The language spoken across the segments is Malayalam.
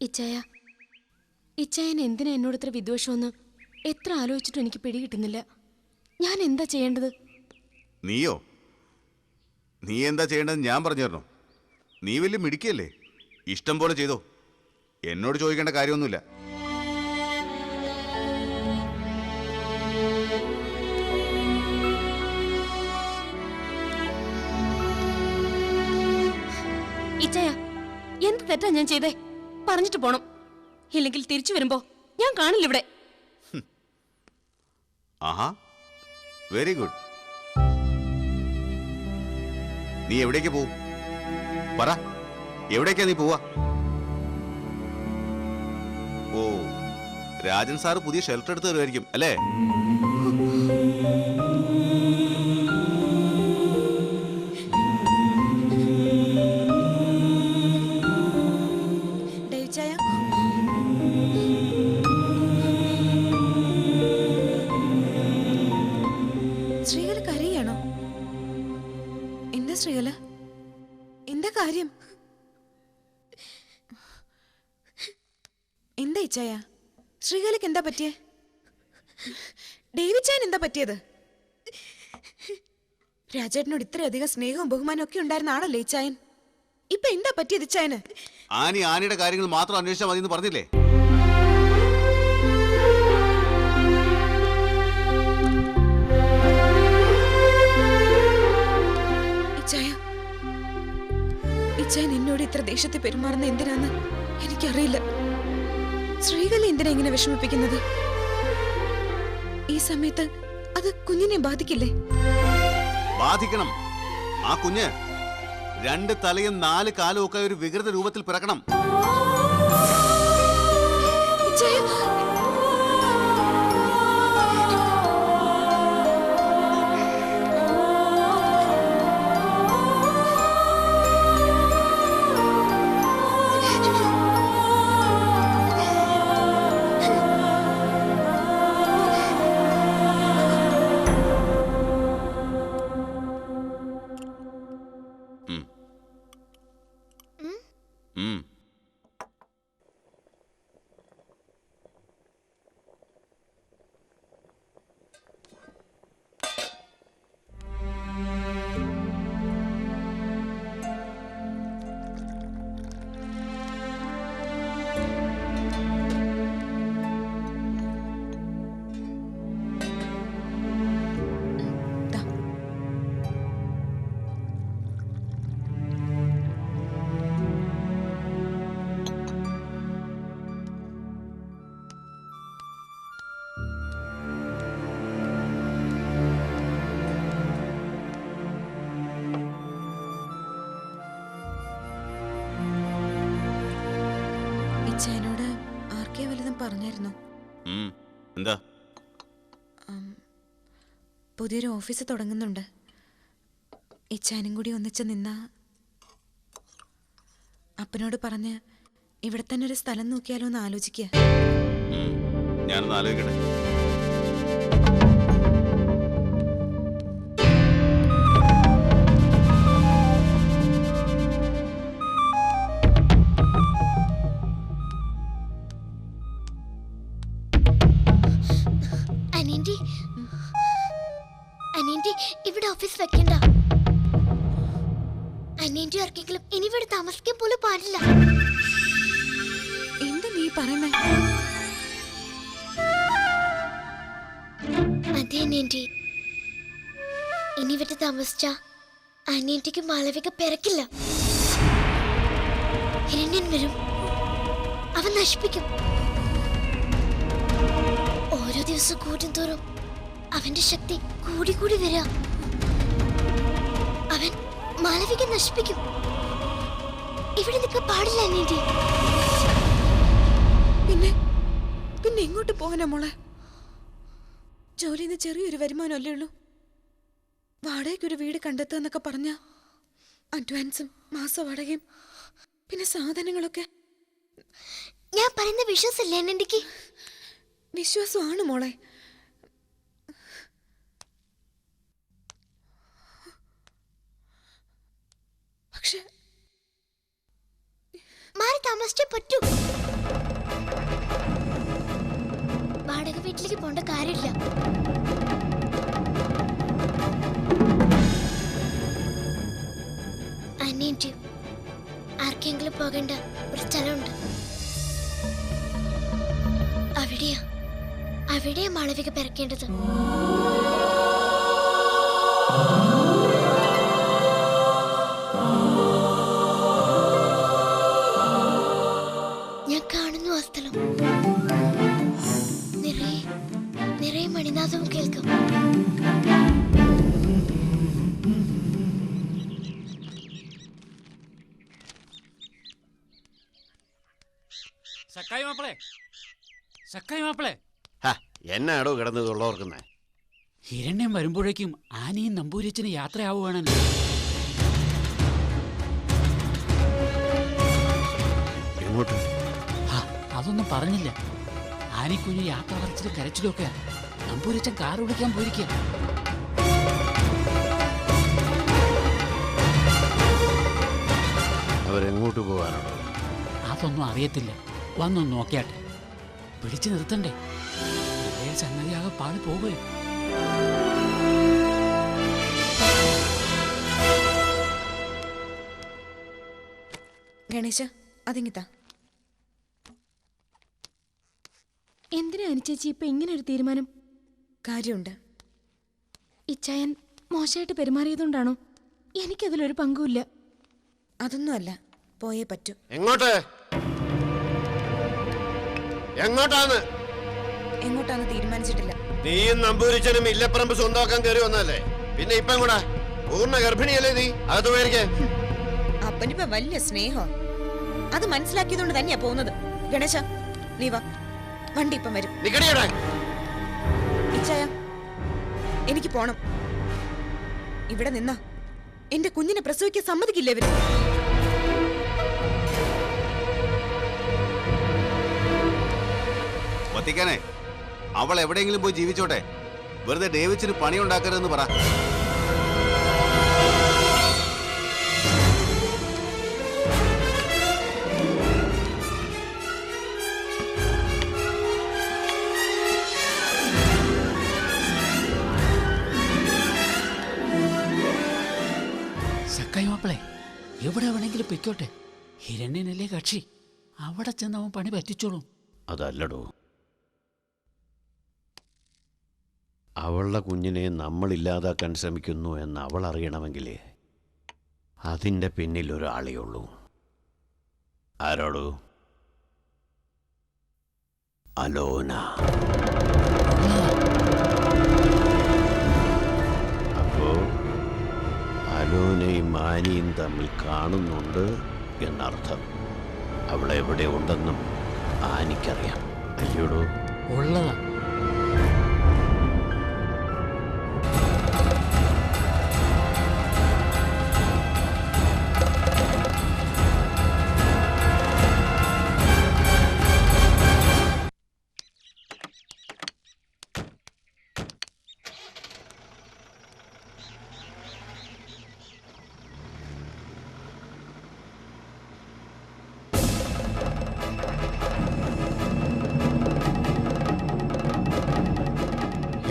ഇച്ചായ, ഇച്ചായൻ എന്തിനാ എന്നോട് ഇത്ര വിദ്വേഷമെന്ന് എത്ര ആലോചിച്ചിട്ടും എനിക്ക് പിടികിട്ടുന്നില്ല. ഞാൻ എന്താ ചെയ്യേണ്ടത്? നീയോ? നീ എന്താ ചെയ്യേണ്ടത് ഞാൻ പറഞ്ഞു തരണോ? നീ വലിയ മിടിക്കല്ലേ, ഇഷ്ടം പോലെ ചെയ്തോ. എന്നോട് ചോദിക്കേണ്ട കാര്യമൊന്നുമില്ല. ഇച്ചായ, എന്ത് തെറ്റാ ഞാൻ ചെയ്തേ? പറഞ്ഞിട്ട് പോണം, ഇല്ലെങ്കിൽ തിരിച്ചു വരുമ്പോ ഞാൻ കാണില്ല ഇവിടെ. ആഹാ, വെരി ഗുഡ്. നീ എവിടേക്ക് പോവും? പറ, എവിടേക്കാ നീ പോവാ? ഓ, രാജൻ സാറ് പുതിയ ഷെൽട്ടർ എടുത്ത് തരുമായിരിക്കും അല്ലേ? ശ്രീകല കരയാണോ? എന്താ ശ്രീകല, എന്താ കാര്യം? എന്താ ഇച്ചായ? ശ്രീകലക്ക് എന്താ പറ്റിയേ? ഡേവിച്ചായൻ എന്താ പറ്റിയത്? രാജേട്ടനോട് ഇത്രയധികം സ്നേഹവും ബഹുമാനവും ഒക്കെ ഉണ്ടായിരുന്ന ആളല്ലേ ഇച്ചായൻ? ഇപ്പൊ എന്താ പറ്റിയത് ഇച്ചായന്? ആനിയുടെ കാര്യങ്ങൾ മാത്രം അന്വേഷിച്ചാൽ മതി എന്ന് പറഞ്ഞില്ലേ? ഇച്ചായൻ എന്നോട് ഇത്ര ദേഷ്യത്തിൽ പെരുമാറുന്ന എന്തിനാന്ന് എനിക്കറിയില്ല. ശ്രീകല എന്തിനാ ഇങ്ങനെ വിഷമിപ്പിക്കുന്നത്? ഈ സമയത്ത് അത് കുഞ്ഞിനെ ബാധിക്കില്ലേ? ബാധിക്കണം. ആ കുഞ്ഞ് 2 തലയും 4 കാലും ഒക്കെ ഒരു വികൃത രൂപത്തിൽ പിറക്കണം. ഇച്ചായനോട് ആർക്കേ വല്ലതും പറഞ്ഞായിരുന്നോ? എന്താ? പുതിയൊരു ഓഫീസ് തുടങ്ങുന്നുണ്ട്. ഇച്ചായനും കൂടി ഒന്നിച്ച് നിന്നാ അപ്പനോട് പറഞ്ഞ് ഇവിടെ തന്നെ ഒരു സ്ഥലം നോക്കിയാലോ എന്ന് ആലോചിക്കുക. ഞാനൊന്ന് ആലോചിക്കട്ടെ. ഇവിടെ ഓഫീസ് വെക്കണ്ട. അനിയന്റെ ആർക്കെങ്കിലും ഇനി ഇവിടെ താമസിക്കാൻ പോലും പാടില്ല. എന്താ നീ പറയുന്നേ? അതെ അനിയന്റെ, ഇനി ഇവിടെ താമസിച്ച അനിയന്റെക്ക് മാളവിക പിറക്കില്ല. ഹിരണ്യൻ വരും, അവൻ നശിപ്പിക്കും. ഓരോ ദിവസം കൂടുന്തോറും അവന്റെ ശക്തി കൂടി കൂടി വരിക. അവൻ മാളവിക നശിപ്പിക്കും. ഇവിടെ നിൽക്കാൻ പാടില്ല അനിയന്റെ. പിന്നെ പിന്നെ എങ്ങോട്ട് പോകാനാ മോളെ? ജോലിന്ന് ചെറിയൊരു വരുമാനമല്ലേ ഉള്ളൂ. വാടകയ്ക്കൊരു വീട് കണ്ടെത്തുക എന്നൊക്കെ പറഞ്ഞ അഡ്വാൻസും മാസവാടകയും പിന്നെ സാധനങ്ങളൊക്കെ. ഞാൻ പറയുന്ന വിശ്വാസല്ലേ അനിയന്റെക്ക്? വിശ്വാസമാണ് മോളെ. പക്ഷെ മാറി താമസിച്ചേ പറ്റൂ. വാടക വീട്ടിലേക്ക് പോണ്ട കാര്യമില്ല. അന്യൻറ്റി ആർക്കെങ്കിലും പോകേണ്ട ഒരു സ്ഥലമുണ്ട്. അവിടെയാ മാളവിക പിറക്കേണ്ടത്. ഞാൻ കാണുന്നു ആ സ്ഥലം. നിറയെ മണിനാഥവും കേൾക്കാം. സക്കായി മാപ്പിളെ എന്നാടോ കിടന്നത് ഉള്ളവർക്കുന്നേ? ഹിരണ്യം വരുമ്പോഴേക്കും ആനയും നമ്പൂരിച്ചന് യാത്രയാവുകയാണല്ലോ. എങ്ങോട്ട്? അതൊന്നും പറഞ്ഞില്ല. ആനക്കുഞ്ഞ് യാത്ര പറച്ചിലും കരച്ചിലും ഒക്കെ. നമ്പൂരിച്ചൻ കാർ വിളിക്കാൻ പോയിരിക്കുക. അവരെങ്ങോട്ട് പോകാനാണോ? അതൊന്നും അറിയത്തില്ല. വന്നൊന്ന് നോക്കിയാട്ടെ. പിടിച്ചു നിർത്തണ്ടേ? സംഗതിയാകെ പാടി പോകുകയും. ഗണേശ, അതിങ്ങിത്താ. എന്തിനാ അനുചേച്ചി ഇപ്പൊ ഇങ്ങനെ ഒരു തീരുമാനം? കാര്യമുണ്ട്. ഇച്ചായൻ മോശമായിട്ട് പെരുമാറിയതുകൊണ്ടാണോ? എനിക്കതിലൊരു പങ്കുമില്ല. അതൊന്നുമല്ല, പോയേ പറ്റൂ. എങ്ങോട്ട്? എങ്ങോട്ടാന്ന്? എങ്ങോട്ടാന്ന് തീരുമാനിച്ചിട്ടില്ല. നീയും നമ്പൂരിച്ചനും ഇല്ലപ്പറമ്പ് സ്വന്തമാക്കാൻ കയറി വന്നല്ലേ? പിന്നെ ഇപ്പൊ എങ്ങോട്ടാ? പൂർണ്ണ ഗർഭിണിയല്ലേ നീ? അകത്ത് പോയിരിക്കേ. അപ്പനിപ്പ വലിയ സ്നേഹോ. അത് മനസ്സിലാക്കിയതുകൊണ്ട് തന്നെയാ പോകുന്നത്. ഗണേശ, നീ വാ. വണ്ടി ഇപ്പം വരും. ഇച്ചായ, എനിക്ക് പോണം. ഇവിടെ നിന്നാ എന്റെ കുഞ്ഞിനെ പ്രസവിക്കാൻ സമ്മതിക്കില്ലേ ഇവര്? വത്തിക്കാനേ, അവൾ എവിടെയെങ്കിലും പോയി ജീവിച്ചോട്ടെ. വെറുതെ ഡേവിച്ചിന് പണി ഉണ്ടാക്കരുതെന്ന് പറ. സക്കായി മാപ്പിളെ, എവിടെ വേണമെങ്കിലും പൊയ്ക്കോട്ടെ. ഹിരണ്യനല്ലേ കക്ഷി. അവിടെ ചെന്ന് അവൻ പണി പറ്റിച്ചോളും. അതല്ലടോ, അവളുടെ കുഞ്ഞിനെ നമ്മൾ ഇല്ലാതാക്കാൻ ശ്രമിക്കുന്നു എന്ന് അവൾ അറിയണമെങ്കിൽ അതിൻ്റെ പിന്നിൽ ഒരാളേ ഉള്ളൂ. ആരോടോ? അലോന. അപ്പോ അലോനയും ആനിയും തമ്മിൽ കാണുന്നുണ്ട് എന്നർത്ഥം. അവളെവിടെ ഉണ്ടെന്നും ആനിക്കറിയാം. അയ്യോടോ, ഉള്ളതാ.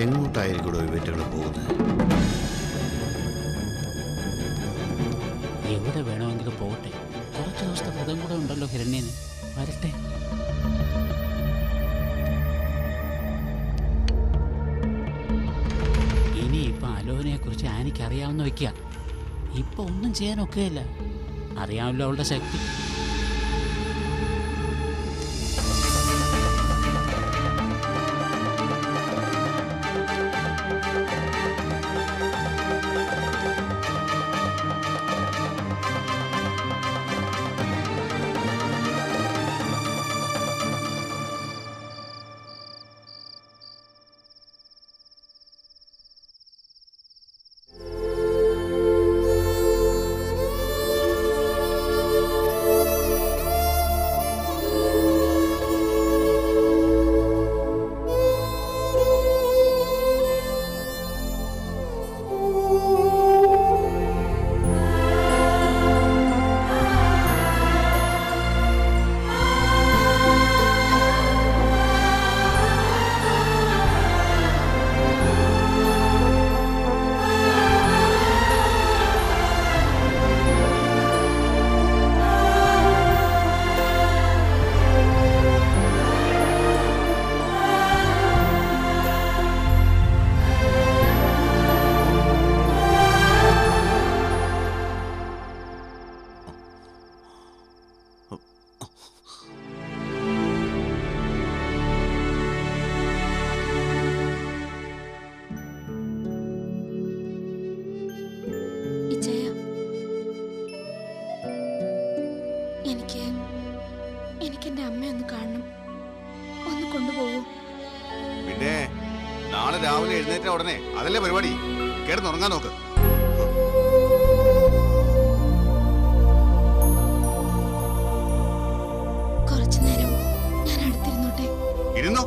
എങ്ങോട്ടായിരിക്കടോ ഇവറ്റുകൾ പോകുന്നത്? എവിടെ വേണമെങ്കിലും പോകട്ടെ. കുറച്ച് ദിവസത്തെ വ്രതം കൂടെ ഉണ്ടല്ലോ ഹിരണ്യന്. വരട്ടെ. ഇനിയിപ്പം അലോനയെ കുറിച്ച് ആനിക്ക് അറിയാവുന്ന വയ്ക്കുക. ഇപ്പൊ ഒന്നും ചെയ്യാനൊക്കെയല്ല. അറിയാമല്ലോ അവളുടെ ശക്തി. രാവിലെ എഴുന്നേറ്റ ഉടനെ അതല്ലേ പരിപാടി. കിടന്നുറങ്ങാൻ നോക്ക്. കുറച്ചു നേരം ഞാൻ അടുത്തിരുന്നോട്ടെ. ഇരുന്നോ.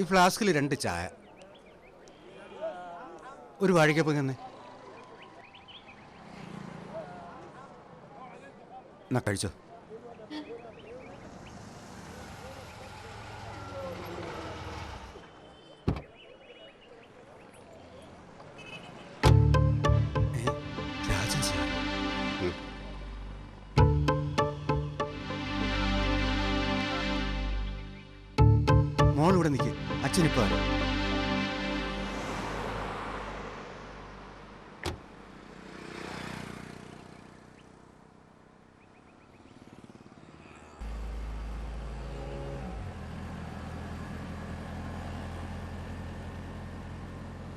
ഈ ഫ്ലാസ്കിൽ 2 ചായ, ഒരു വാഴക്കപ്പം തന്നെ. എന്നാ കഴിച്ചോ. രാജൻ സാർ, മോളിവിടെ നിൽക്ക്. അച്ഛനിപ്പോ ആരോ.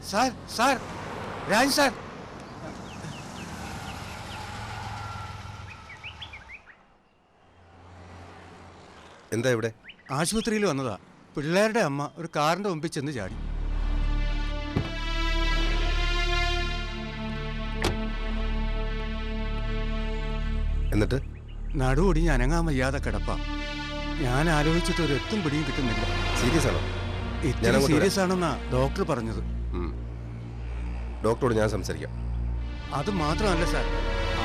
Sir, sir, Rajan sir. എന്താ ഇവിടെ? ആശുപത്രിയിൽ വന്നതാ. പിള്ളേരുടെ അമ്മ ഒരു കാറിന്റെ മുമ്പിൽ ചെന്ന് ചാടി. എന്നിട്ട് നടുവൊടിഞ്ഞ് അനങ്ങാൻ വയ്യാതെ കിടപ്പാ. ഞാൻ ആലോചിച്ചിട്ട് ഒരു എത്തും പിടിയും കിട്ടുന്നില്ല. സീരിയസ് ആണോ? ഇത്ര സീരിയസ് ആണെന്നാ ഡോക്ടർ പറഞ്ഞത്. ഡോക്ടറോട് ഞാൻ സംസാരിക്കാം. അത് മാത്രമല്ല സാർ,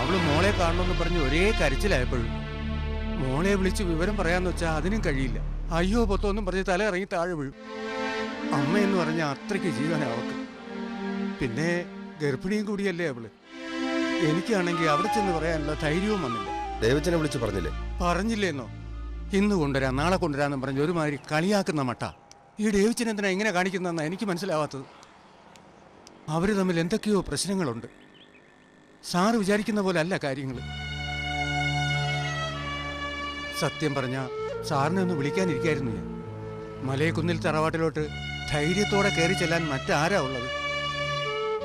അവള് മോളെ കാണണമെന്ന് പറഞ്ഞ് ഒരേ കരച്ചിലായപ്പോഴും മോളെ വിളിച്ച് വിവരം പറയാന്ന് വെച്ചാൽ അതിനും കഴിയില്ല. അയ്യോ പൊത്തോന്നും പറഞ്ഞ് തല ഇറങ്ങി താഴെ വീഴും. അമ്മയെന്ന് പറഞ്ഞ അത്രയ്ക്ക് ജീവനാ അവക്ക്. പിന്നെ ഗർഭിണിയും കൂടിയല്ലേ അവള്. എനിക്കാണെങ്കിൽ അവിടെ ചെന്ന് പറയാനുള്ള ധൈര്യവും വന്നില്ല. ദേവച്ചനെ വിളിച്ച് പറഞ്ഞില്ലേ? പറഞ്ഞില്ലേന്നോ? ഇന്ന് കൊണ്ടുവരാം, നാളെ കൊണ്ടുവരാമെന്ന് പറഞ്ഞ് ഒരുമാതിരി കളിയാക്കുന്ന മട്ട. ഈ ഡേവിച്ചിനെ എന്തിനാ ഇങ്ങനെ കാണിക്കുന്നതെന്നാ എനിക്ക് മനസ്സിലാവാത്തത്. അവർ തമ്മിൽ എന്തൊക്കെയോ പ്രശ്നങ്ങളുണ്ട്. സാറ് വിചാരിക്കുന്ന പോലെ അല്ല കാര്യങ്ങൾ. സത്യം പറഞ്ഞ സാറിനെ ഒന്ന് വിളിക്കാനിരിക്കായിരുന്നു ഞാൻ. മലയക്കുന്നിൽ തറവാട്ടിലോട്ട് ധൈര്യത്തോടെ കയറി ചെല്ലാൻ മറ്റാരാ ഉള്ളത്?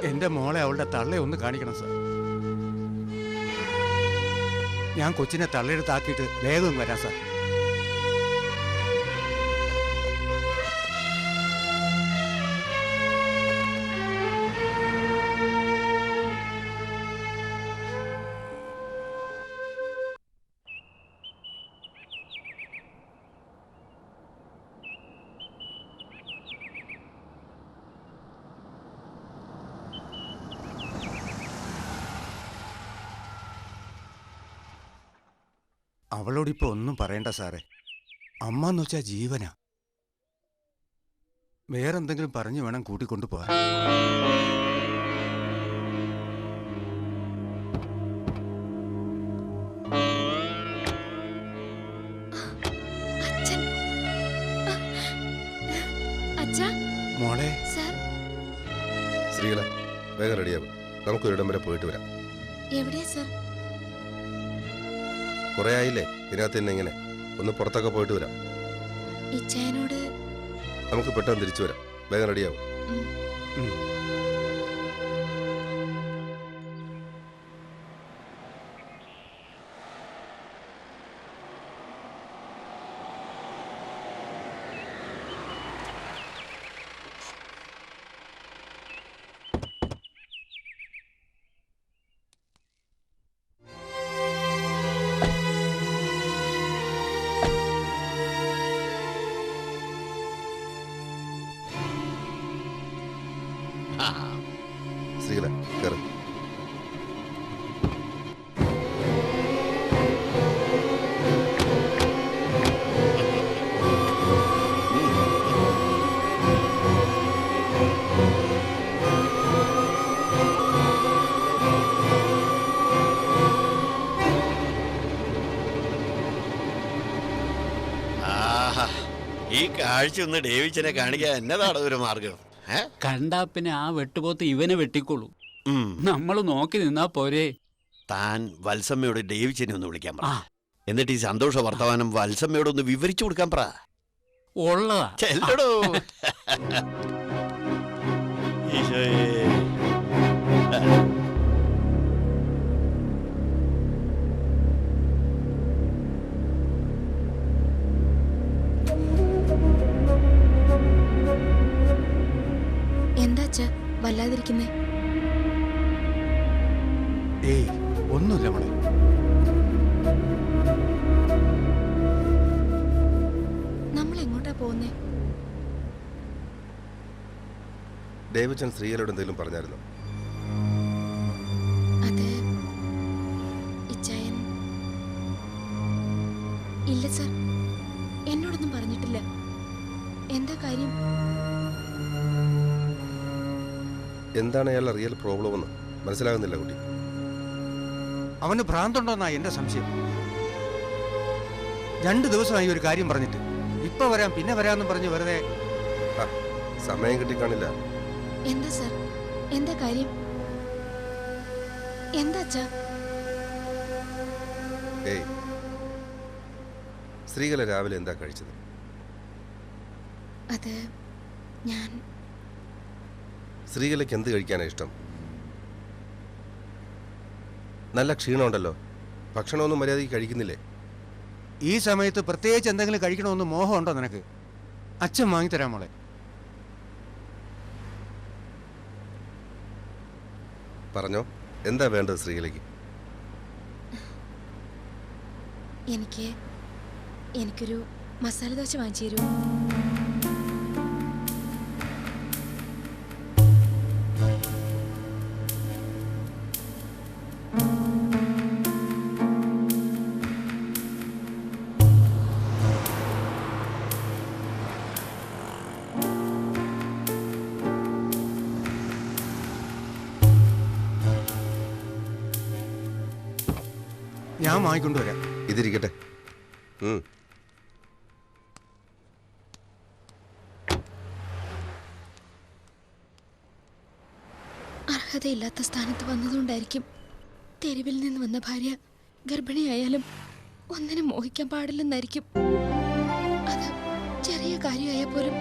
എൻ്റെ മോളെ അവളുടെ തള്ളയെ ഒന്ന് കാണിക്കണം സാർ. ഞാൻ കൊച്ചിനെ തള്ളയെടുത്താക്കിയിട്ട് വേഗം വരാം സാർ. അവളോടിപ്പോൾ ഒന്നും പറയണ്ട സാറേ. അമ്മ എന്ന് വെച്ചാൽ ജീവനാ. വേറെന്തെങ്കിലും പറഞ്ഞു വേണം കൂട്ടിക്കൊണ്ടു പോകാൻ. മോളെ, ശ്രീകളെ വേഗം റെഡിയാവും. നമുക്ക് ഒരിടം വരെ പോയിട്ട് വരാം. എവിടെയാ സർ? കുറെ ആയില്ലേ ഇതിനകത്ത് തന്നെ. ഇങ്ങനെ ഒന്ന് പുറത്തൊക്കെ പോയിട്ട് വരാം. ഇച്ചായനോട് നമുക്ക് പെട്ടെന്ന് തിരിച്ചു വരാം. വേഗം റെഡിയാവും. ശ്രീകളെ കയറി. കാഴ്ച ഒന്ന് ഡേവിച്ചനെ കാണിക്കാൻ എന്നതാണ് ഒരു മാർഗം? കണ്ടാ പിന്നെ ആ വെട്ടുപോത്ത് ഇവനെ വെട്ടിക്കോളൂ. നമ്മൾ നോക്കി നിന്നാ പോരെ. താൻ വത്സമ്മയോട് ഡേവിച്ചനെ ഒന്ന് വിളിക്കാൻ പറ. എന്നിട്ട് ഈ സന്തോഷ വർത്തമാനം വത്സമ്മയോട് ഒന്ന് വിവരിച്ചു കൊടുക്കാൻ പറ. ഉള്ളതാ. ചെല്ലടോ. ഈശോയേ. എന്താച്ചാ വല്ലാതിരിക്കുന്നേ? ഏയ് ഒന്നുമില്ല മോളെ. നമ്മൾ എങ്ങോട്ടാ പോകുന്നേ? ഡേവിച്ചൻ ശ്രീകലോട് എന്തെങ്കിലും പറഞ്ഞായിരുന്നു? അത് ഇച്ചായൻ ഇല്ല സർ, എന്നോടൊന്നും പറഞ്ഞിട്ടില്ല. എന്താ കാര്യം? എന്താണ് അയാളുടെ റിയൽ പ്രോബ്ലം എന്ന് മനസ്സിലാകുന്നില്ല കുട്ടി. അവന് ഭ്രാന്തുണ്ടോന്നാ എന്റെ സംശയം. 2 ദിവസമായി ഒരു കാര്യം പറഞ്ഞിട്ട് ഇപ്പൊ വരാം പിന്നെ വരാമെന്നും പറഞ്ഞ് വെറുതെ. സമയം കിട്ടിക്കാണില്ല. എന്താ സർ, എന്താ കാര്യം? എന്താ അച്ഛാ? ഏയ് ശ്രീകല രാവിലെ എന്താ കഴിച്ചത്? അത് ഞാൻ ശ്രീകലയ്ക്ക് എന്ത് കഴിക്കാനാണ് ഇഷ്ടം? നല്ല ക്ഷീണമുണ്ടല്ലോ, ഭക്ഷണമൊന്നും മര്യാദയ്ക്ക് കഴിക്കുന്നില്ലേ? ഈ സമയത്ത് പ്രത്യേകിച്ച് എന്തെങ്കിലും കഴിക്കണമെന്ന് മോഹമുണ്ടോ നിനക്ക്? അച്ഛൻ വാങ്ങിത്തരാം മോളെ. പറഞ്ഞോ, എന്താ വേണ്ടത് ശ്രീകലയ്ക്ക്? എനിക്കൊരു മസാല ദോശ വാങ്ങിച്ചു തരൂ. ഞാൻ വാങ്ങിക്കൊണ്ടുവരാം. ഇതിരിക്കട്ടെ. അർഹതയില്ലാത്ത സ്ഥാനത്ത് വന്നതുകൊണ്ടായിരിക്കും തെരുവിൽ നിന്ന് വന്ന ഭാര്യ ഗർഭിണിയായാലും ഒന്നിനും മോഹിക്കാൻ പാടില്ലെന്നായിരിക്കും. അത് ചെറിയ കാര്യമായ പോലും